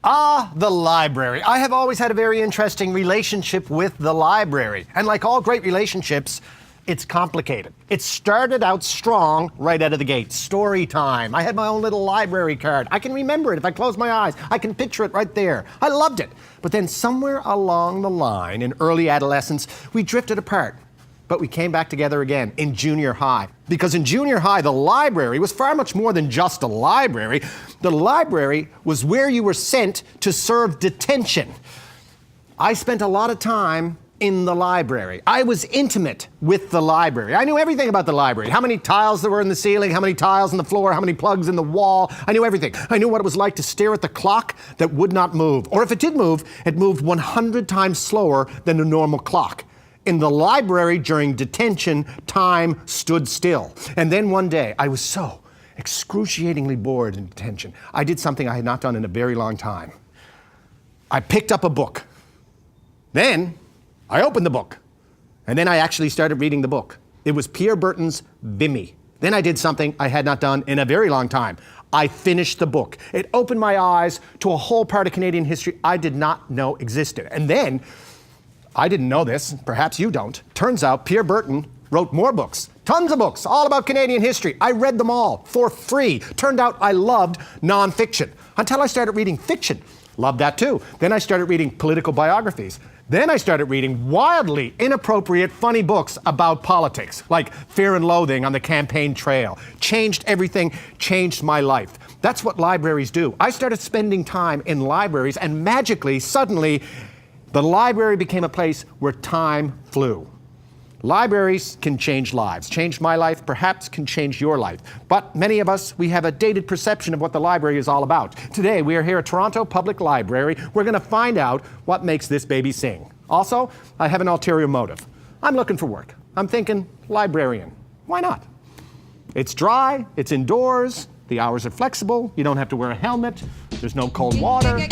Ah, the library. I have always had a very interesting relationship with the library. And like all great relationships, it's complicated. It started out strong right out of the gate. Story time. I had my own little library card. I can remember it if I close my eyes. I can picture it right there. I loved it. But then somewhere along the line, in early adolescence, we drifted apart. But we came back together again in junior high. Because in junior high, the library was far much more than just a library. The library was where you were sent to serve detention. I spent a lot of time in the library. I was intimate with the library. I knew everything about the library. How many tiles there were in the ceiling, how many tiles on the floor, how many plugs in the wall. I knew everything. I knew what it was like to stare at the clock that would not move. Or if it did move, it moved 100 times slower than a normal clock. In the library during detention, time stood still. And then one day, I was so excruciatingly bored in detention, I did something I had not done in a very long time. I picked up a book. Then, I opened the book. And then I actually started reading the book. It was Pierre Berton's Bimmy. Then I did something I had not done in a very long time. I finished the book. It opened my eyes to a whole part of Canadian history I did not know existed. And then, I didn't know this, perhaps you don't. Turns out Pierre Berton wrote more books, tons of books, all about Canadian history. I read them all for free. Turned out I loved nonfiction until I started reading fiction. Loved that too. Then I started reading political biographies. Then I started reading wildly inappropriate, funny books about politics, like Fear and Loathing on the Campaign Trail. Changed everything, changed my life. That's what libraries do. I started spending time in libraries and magically, suddenly, the library became a place where time flew. Libraries can change lives. Changed my life, perhaps can change your life. But many of us, we have a dated perception of what the library is all about. Today, we are here at Toronto Public Library. We're going to find out what makes this baby sing. Also, I have an ulterior motive. I'm looking for work. I'm thinking librarian. Why not? It's dry, it's indoors, the hours are flexible, you don't have to wear a helmet, there's no cold water.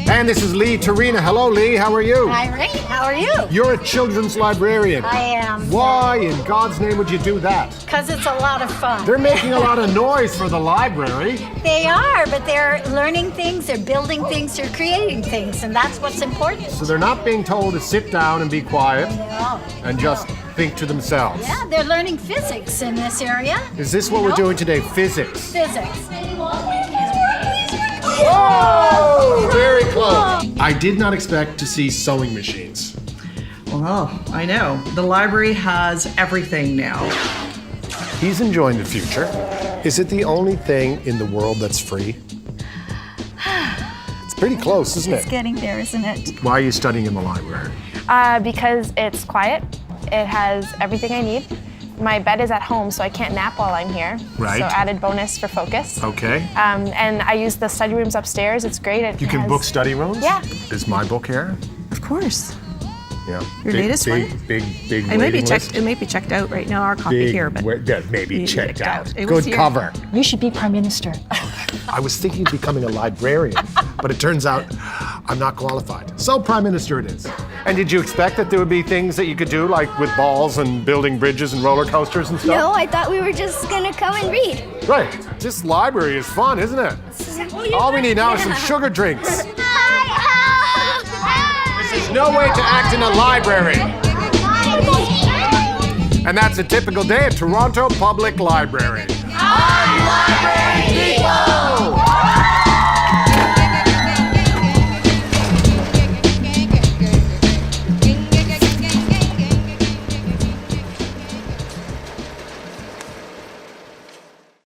And this is Lee Tarina. Hello, Lee. How are you? Hi, Ray. How are you? You're a children's librarian. I am. Why in God's name would you do that? Because it's a lot of fun. They're making a lot of noise for the library. They are, but they're learning things, they're building things, they're creating things, and that's what's important. So they're not being told to sit down and be quiet and just think to themselves. Yeah, they're learning physics in this area. Is this what we're doing today? Physics? Physics. Whoa! Very close. I did not expect to see sewing machines. Well, I know. The library has everything now. He's enjoying the future. Is it the only thing in the world that's free? It's pretty close, isn't it? It's getting there, isn't it? Why are you studying in the library? Because it's quiet. It has everything I need. My bed is at home, so I can't nap while I'm here. Right. So added bonus for focus. Okay. And I use the study rooms upstairs. It's great. You can book study rooms? Yeah. Is my book here? Of course. Yeah. Your latest one? Big It might be waiting list. checked. It might be checked out right now. Our copy here, but maybe checked out. It was Good here. cover. You should be Prime Minister. I was thinking of becoming a librarian, but it turns out I'm not qualified. So Prime Minister it is. And did you expect that there would be things that you could do, like with balls and building bridges and roller coasters and stuff? No, I thought we were just gonna come and read. Right. This library is fun, isn't it? All we need now is some sugar drinks. There's no way to act in a library. And that's a typical day at Toronto Public Library. I'm library!